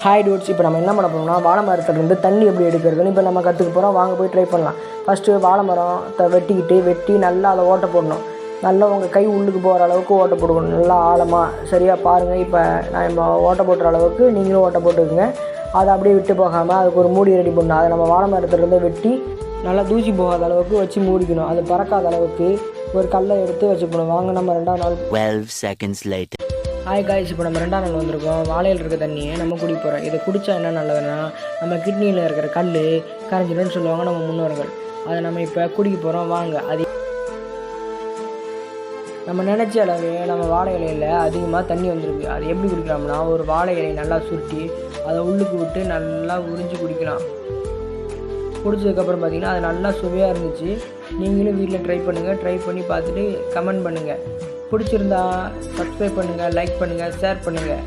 Hi dudes, இப்போ நம்ம என்ன பண்ண போகிறோம்னா வாழை மரத்துலேருந்து தண்ணி எப்படி எடுக்கிறதுன்னு இப்போ நம்ம கற்றுக்க போகிறோம். வாங்க போய் ட்ரை பண்ணலாம். ஃபஸ்ட்டு வாழை மரம் வெட்டி நல்லா அதை ஓட்டை போடணும். நல்லா உங்கள் கை உள்ளுக்கு போகிற அளவுக்கு ஓட்டை போட்டுக்கணும், நல்லா ஆழமாக. சரியாக பாருங்கள். இப்போ நான் ஓட்டை போட்டுற அளவுக்கு நீங்களும் ஓட்டை போட்டுக்குங்க. அதை அப்படியே விட்டு போகாமல் அதுக்கு ஒரு மூடி ரெடி பண்ணணும். அதை நம்ம வாழை மரத்துலேருந்து வெட்டி நல்லா தூசி போகாத அளவுக்கு வச்சு மூடிக்கணும். அது பறக்காத அளவுக்கு ஒரு கல்லை எடுத்து வச்சுக்கணும். வாங்க நம்ம 2ஆம் நாள் 12 seconds later. ஹாய் காய்ஸ், இப்போ நம்ம 2ஆம் நாள் வந்திருக்கோம். வாழையில் இருக்க தண்ணியை நம்ம குடிக்க போகிறோம். இதை குடித்தா என்ன நல்லதுன்னா, நம்ம கிட்னியில் இருக்கிற கல் கரைஞ்சிடும்னு சொல்லுவாங்க நம்ம முன்னோர்கள். அதை நம்ம இப்போ குடிக்க போகிறோம். வாங்க. அது நம்ம நினச்ச அளவு நம்ம வாழை இலையில் அதிகமாக தண்ணி வந்திருக்கு. அது எப்படி குடிக்கலாம்னா, ஒரு வாழை இலையை நல்லா சுருட்டி அதை உள்ளுக்கு விட்டு நல்லா உறிஞ்சி குடிக்கலாம். குடித்ததுக்கப்புறம் பார்த்திங்கன்னா அது நல்லா சுவையாக இருந்துச்சு. நீங்களும் வீட்டில் ட்ரை பண்ணுங்கள். ட்ரை பண்ணி பார்த்துட்டு கமெண்ட் பண்ணுங்கள். பிடிச்சிருந்தா சப்ஸ்கிரைப் பண்ணுங்கள், லைக் பண்ணுங்கள், ஷேர் பண்ணுங்கள்.